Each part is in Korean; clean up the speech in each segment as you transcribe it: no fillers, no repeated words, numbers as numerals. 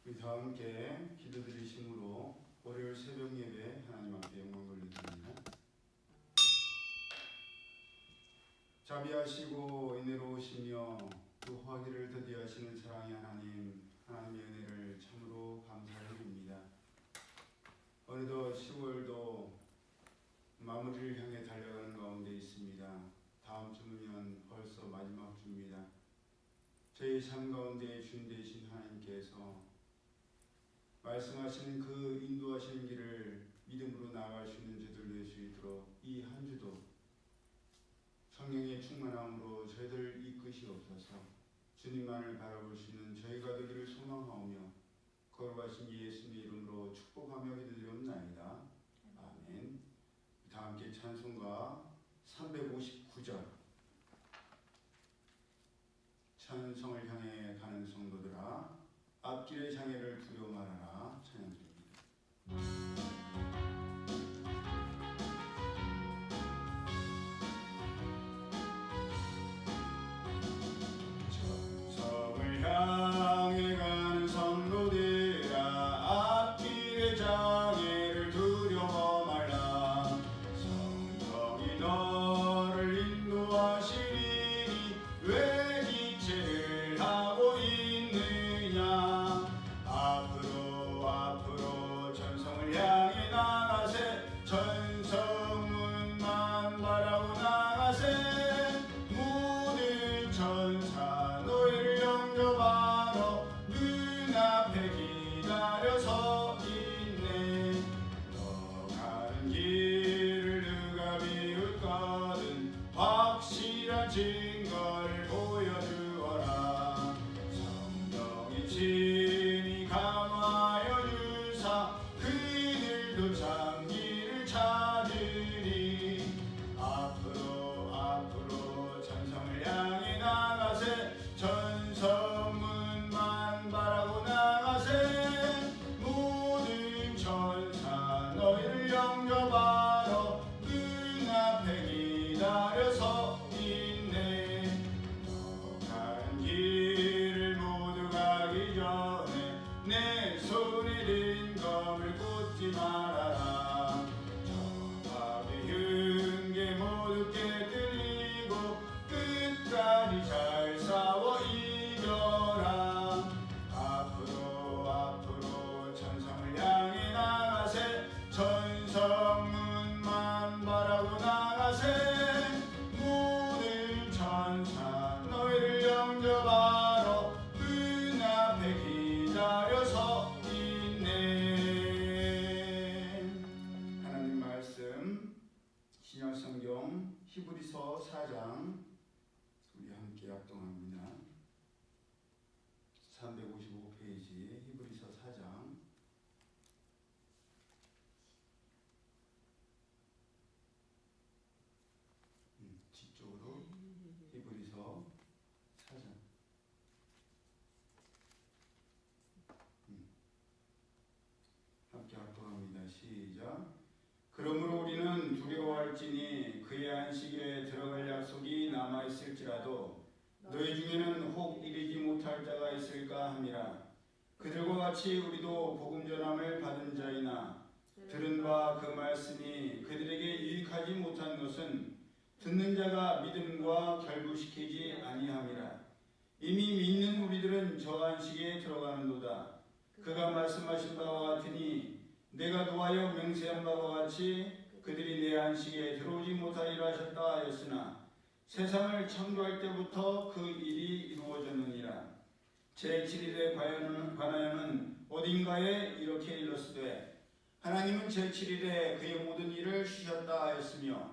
우리 다 함께 기도드리심으로 월요일 새벽 예배 하나님 앞에 영광 돌려드립니다. 자비하시고 은혜로우시며 또 화기를 더디하시는 사랑의 하나님, 하나님의 은혜를 참으로 감사드립니다. 어느덧 10월도 마무리를 향해 달려가는 가운데 있습니다. 다음 주면 벌써 마지막 주입니다. 저희 삶 가운데 주인 되신 하나님께서 말씀하시는 그 인도하시는 길을 믿음으로 나아갈 수 있는 저들 될 수 있도록 이 한 주도 성령의 충만함으로 저희들 이끄시옵소서. 주님만을 바라볼 수 있는 저희가 되기를 소망하오며 거룩하신 예수님의 이름으로 축복하며 기도드리옵나이다. 아멘. 다 함께 찬송가 359절 찬성을 향해 가는 성도들아 앞길의 장애를 두려워 말아라 찬양 드립니다. 천성을 향해 가는 성도들아 앞길의 장애를 두려워 말라. 성령이 너를 인도하시리니 왜 기체를 하고 있느냐. 앞으로 전성을 향해 나가세. 전성문만 바라고 나가세. 모든 천사 너희를 영접하러 눈앞에 기다려서 있네. 너 가는 길을 누가 비웃거든 확실한 증거를 보여주어라. 성령이 친히 강하여 주사 그들도 장기를 찾으리. 앞으로 전성을 향해 나가세. 전성문만 바라고 나가세. 모든 천사 너희를 영접하러 눈앞에 기다려서 있네. 너 가는 길을 모두 가기 전에 내 손에 든 검을 꽂지 말아라. 저밥에 윤게 모두 깨뜨리고 끝까지 잘 싸워 이겨라. 앞으로 전성을 향해 나가세. 전성문만 바라고 나가세. 모든 천사 너희를 영접하러 눈앞에 기다려서 있네. 하나님 말씀 신약성경 히브리서 4장 우리 함께 합동합니다. 355페이지 히브리서 4장 뒤쪽으로 히브리서 4장 함께 합동합니다. 시작. 그러므로 우리는 두려워할지니 그의 안식에 들어갈 약속이 남아있을지라도 너희 중에는 혹 이르지 못할 자가 있을까 함이라. 그들과 같이 우리도 복음 전함을 받은 자이나 들은 바 그 말씀이 그들에게 유익하지 못한 것은 듣는 자가 믿음과 결부시키지 아니함이라. 이미 믿는 우리들은 저 안식에 들어가는도다. 그가 말씀하신 바와 같으니 내가 노하여 맹세한 바와 같이 그들이 내 안식에 들어오지 못하리라 하셨다 하였으나 세상을 창조할 때부터 그 일이 이루어졌느니라. 제7일에 관하여는 어딘가에 이렇게 일렀으되 하나님은 제7일에 그의 모든 일을 쉬셨다 하였으며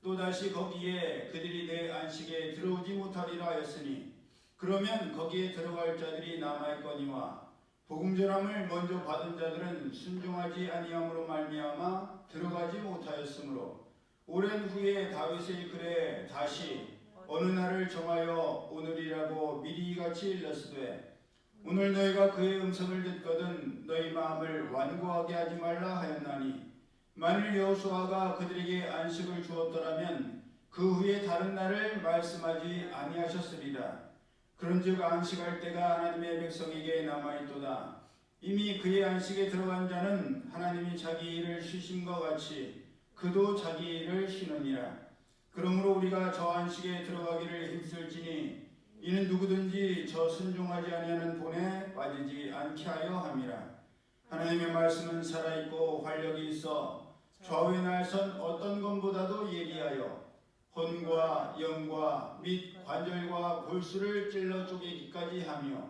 또다시 거기에 그들이 내 안식에 들어오지 못하리라 하였으니 그러면 거기에 들어갈 자들이 남아있거니와 복음 전함을 먼저 받은 자들은 순종하지 아니함으로 말미암아 들어가지 못하였으므로 오랜 후에 다윗의 글에 다시 어느 날을 정하여 오늘이라고 미리 같이 일렀으되 오늘 너희가 그의 음성을 듣거든 너희 마음을 완고하게 하지 말라 하였나니 만일 여호수아가 그들에게 안식을 주었더라면 그 후에 다른 날을 말씀하지 아니하셨으리라. 그런즉 안식할 때가 하나님의 백성에게 남아있도다. 이미 그의 안식에 들어간 자는 하나님이 자기 일을 쉬심과 같이 그도 자기 일을 쉬느니라. 그러므로 우리가 저 안식에 들어가기를 힘쓸지니 이는 누구든지 저 순종하지 아니하는 본에 빠지지 않게 하여 함이라. 하나님의 말씀은 살아있고 활력이 있어 좌우에 날선 어떤 것보다도 예리하여 혼과 영과 및 관절과 골수를 찔러 쪼개기까지 하며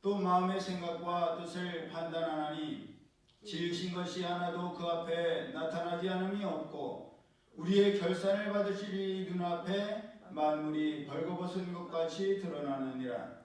또 마음의 생각과 뜻을 판단하나니 지으신 것이 하나도 그 앞에 나타나지 않음이 없고 우리의 결산을 받으시리 눈앞에 만물이 벌거벗은 것 같이 드러나느니라.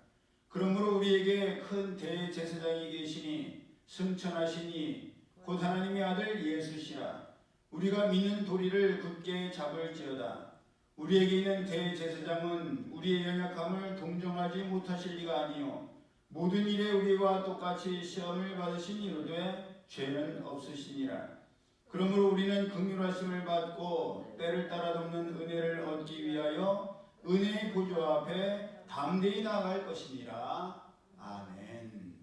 그러므로 우리에게 큰 대제사장이 계시니 승천하시니 곧 하나님의 아들 예수시라. 우리가 믿는 도리를 굳게 잡을지어다. 우리에게 있는 대제사장은 우리의 연약함을 동정하지 못하실 리가 아니요 모든 일에 우리와 똑같이 시험을 받으신 이로되 죄는 없으시니라. 그러므로 우리는 긍휼하심을 받고 때를 따라 돕는 은혜를 얻기 위하여 은혜의 보좌 앞에 담대히 나아갈 것이니라. 아멘.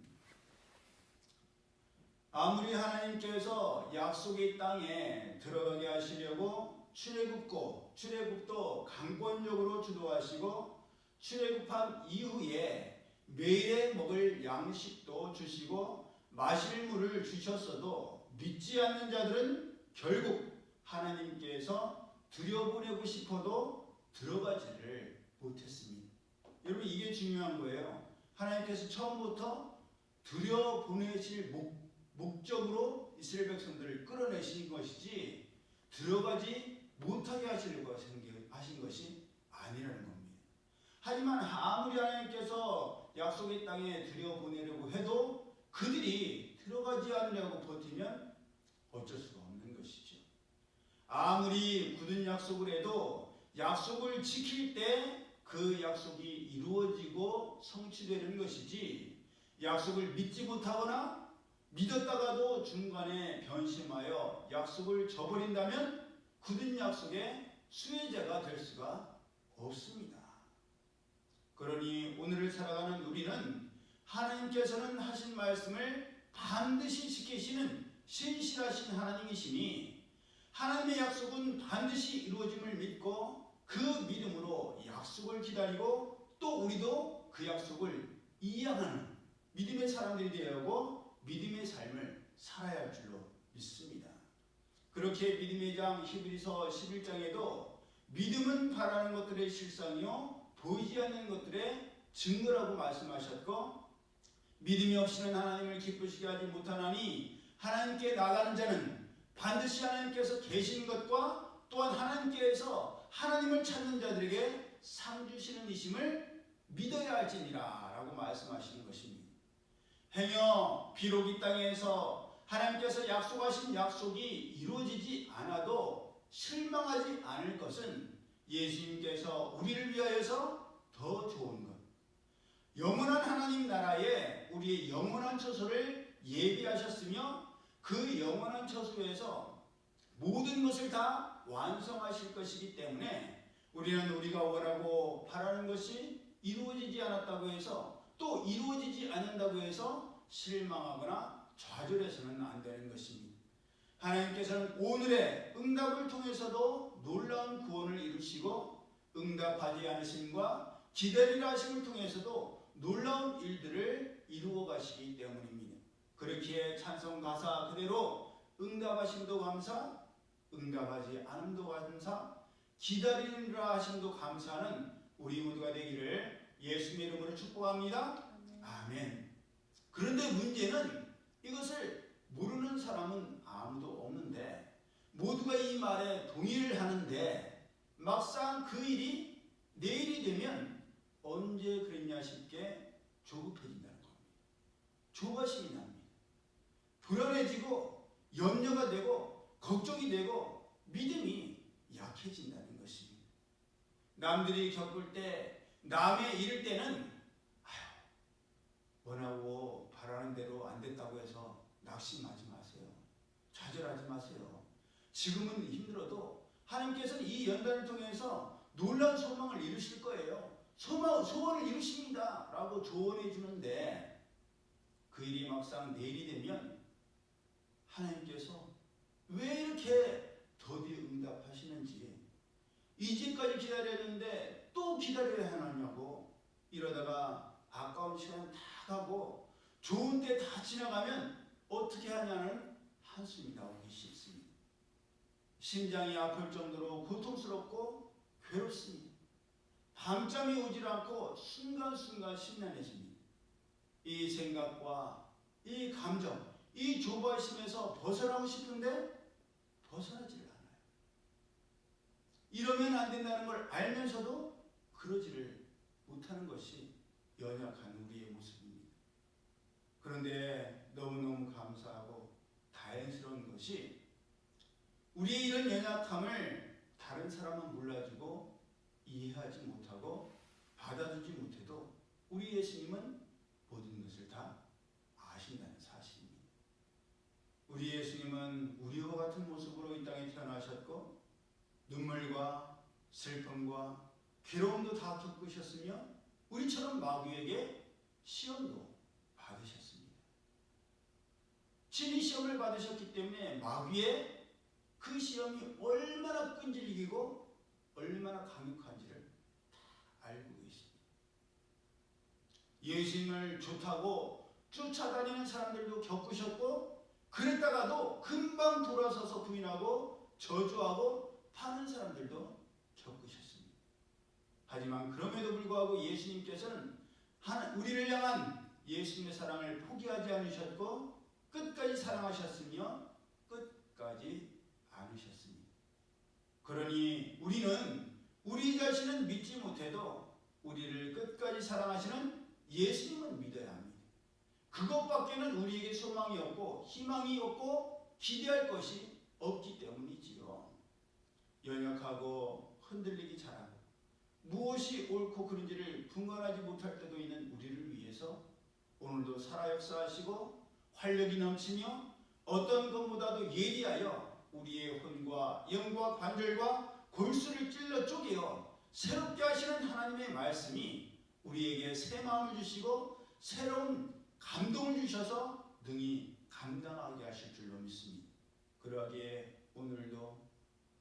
아무리 하나님께서 약속의 땅에 들어가게 하시려고 출애굽도 강권적으로 주도하시고 출애굽한 이후에 매일에 먹을 양식도 주시고 마실 물을 주셨어도 믿지 않는 자들은 결국 하나님께서 들여보내고 싶어도 들어가지를 못했습니다. 여러분 이게 중요한 거예요. 하나님께서 처음부터 들여보내실 목적으로 이스라엘 백성들을 끌어내신 것이지 들어가지 못하게 하시려고 하신 것이 아니라는 겁니다. 하지만 아무리 하나님께서 약속의 땅에 들여보내려고 해도 그들이 들어가지 않으려고 버티면 어쩔 수가 없는 것이죠. 아무리 굳은 약속을 해도 약속을 지킬 때 그 약속이 이루어지고 성취되는 것이지 약속을 믿지 못하거나 믿었다가도 중간에 변심하여 약속을 저버린다면 굳은 약속의 수혜자가 될 수가 없습니다. 그러니 오늘을 살아가는 우리는 하나님께서는 하신 말씀을 반드시 지키시는 신실하신 하나님이시니 하나님의 약속은 반드시 이루어짐을 믿고 그 믿음으로 약속을 기다리고 또 우리도 그 약속을 이행하는 믿음의 사람들이 되어야 하고 믿음의 삶을 살아야 할 줄로 믿습니다. 그렇게 믿음의 장 히브리서 11장에도 믿음은 바라는 것들의 실상이요 보이지 않는 것들의 증거라고 말씀하셨고 믿음이 없이는 하나님을 기쁘시게 하지 못하나니 하나님께 나가는 자는 반드시 하나님께서 계신 것과 또한 하나님께서 하나님을 찾는 자들에게 상 주시는 이심을 믿어야 할지니라 라고 말씀하시는 것입니다. 행여 비록 이 땅에서 하나님께서 약속하신 약속이 이루어지지 않아도 실망하지 않을 것은 예수님께서 우리를 위하여서 더 좋은 것, 영원한 하나님 나라에 우리의 영원한 처소를 예비하셨으며 그 영원한 처소에서 모든 것을 다 완성하실 것이기 때문에 우리는 우리가 원하고 바라는 것이 이루어지지 않았다고 해서 또 이루어지지 않는다고 해서 실망하거나 좌절해서는 안 되는 것입니다. 하나님께서는 오늘의 응답을 통해서도 놀라운 구원을 이루시고 응답하지 않으심과 기다리라 하심을 통해서도 놀라운 일들을 이루어 가시기 때문입니다. 그렇기에 찬송 가사 그대로 응답하심도 감사, 응답하지 않음도 감사, 기다리라 하심도 감사하는 우리 모두가 되기를 예수님의 이름으로 축복합니다. 아멘. 그런데 문제는 이것을 모르는 사람은 아무도 없는데 모두가 이 말에 동의를 하는데 막상 그 일이 내일이 되면 언제 그랬냐 싶게 조급해진다는 겁니다. 조바심이 납니다. 불안해지고 염려가 되고 걱정이 되고 믿음이 약해진다는 것입니다. 남들이 겪을 때 남의 잃을 때는 원하고 바라는 대로 안 됐다고 해서 낙심하지 마세요. 좌절하지 마세요. 지금은 힘들어도 하나님께서는 이 연단을 통해서 놀라운 소망을 이루실 거예요. 소원을 이루십니다 라고 조언해 주는데 그 그 일이 막상 내일이 되면 하나님께서 왜 이렇게 더디 응답하시는지, 이제까지 기다렸는데 또 기다려야 하느냐고, 이러다가 아까운 시간 다 가고 좋은 때 다 지나가면 어떻게 하냐는 한숨이 나오기 쉽습니다. 심장이 아플 정도로 고통스럽고 괴롭습니다. 밤잠이 오질 않고 순간순간 심란해집니다. 이 생각과 이 감정, 이 조바심에서 벗어나고 싶은데 벗어나지를 않아요. 이러면 안 된다는 걸 알면서도 그러지를 못하는 것이 연약한 우리의 모습입니다. 그런데 너무너무 감사하고 다행스러운 것이, 우리의 이런 연약함을 다른 사람은 몰라주고 이해하지 못하고 받아주지 못해도 우리 예수님은 모든 것을 다 아신다는 사실입니다. 우리 예수님은 우리와 같은 모습으로 이 땅에 태어나셨고 눈물과 슬픔과 괴로움도 다 겪으셨으며 우리처럼 마귀에게 시험도 받으셨습니다. 친히 시험을 받으셨기 때문에 마귀의 그 시험이 얼마나 끈질기고 얼마나 강력한지를 다 알고 계십니다. 예수님을 좋다고 쫓아다니는 사람들도 겪으셨고, 그랬다가도 금방 돌아서서 부인하고 저주하고 파는 사람들도 겪으셨습니다. 하지만 그럼에도 불구하고 예수님께서는 우리를 향한 예수님의 사랑을 포기하지 않으셨고 끝까지 사랑하셨으며 끝까지 안으셨습니다. 그러니 우리는 우리 자신은 믿지 못해도 우리를 끝까지 사랑하시는 예수님은 믿어야 합니다. 그것밖에는 우리에게 소망이 없고 희망이 없고 기대할 것이 없기 때문이지요. 연약하고 흔들리기 잘하고 무엇이 옳고 그른지를 분간하지 못할 때도 있는 우리를 위해서 오늘도 살아 역사하시고 활력이 넘치며 어떤 것보다도 예리하여 우리의魂과 영과 관절과 골수를 찔러 쪼개어 새롭게 하시는 하나님의 말씀이 우리에게 새 마음을 주시고 새로운 감동을 주셔서 능히 감당하게 하실 줄로 믿습니다. 그러기에 오늘도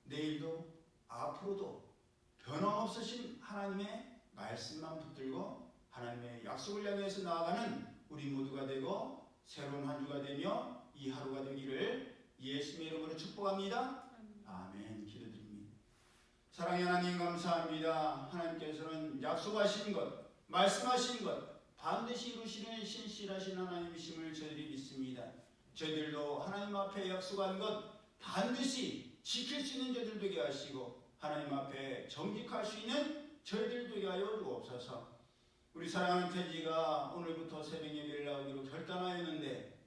내일도 앞으로도 변함없으신 하나님의 말씀만 붙들고 하나님의 약속을 향해서 나아가는 우리 모두가 되고 새로운 한 주가 되며 이 하루가 되기를 예수님의 이름으로 축복합니다. 아멘. 기도드립니다. 사랑의 하나님 감사합니다. 하나님께서는 약속하신 것, 말씀하신 것 반드시 이루시는 신실하신 하나님이심을 저희들이 믿습니다. 저희들도 하나님 앞에 약속한 것 반드시 지킬 수 있는 저희들 되게 하시고 하나님 앞에 정직할 수 있는 저희들 되게 하여 주옵소서. 우리 사랑하는 태지가 오늘부터 새벽 예배를 나오기로 결단하였는데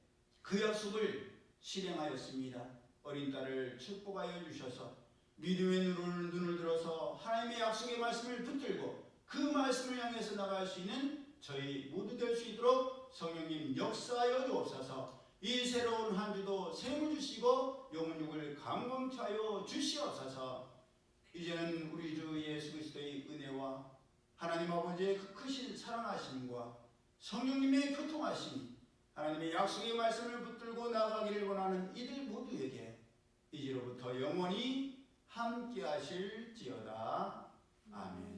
그 약속을 실행하였습니다. 어린 딸을 축복하여 주셔서 믿음의 눈을 들어서 하나님의 약속의 말씀을 붙들고 그 말씀을 향해서 나갈 수 있는 저희 모두 될 수 있도록 성령님 역사하여 주옵소서. 이 새로운 한 주도 샘을 주시고 영혼육을 강건케 하여 주시옵소서. 이제는 우리 주 예수 그리스도의 은혜와 하나님 아버지의 그 크신 사랑하심과 성령님의 교통하심이 하나님의 약속의 말씀을 붙들고 나가기를 원하는 이들 모두에게 이제로부터 영원히 함께 하실지어다. 아멘.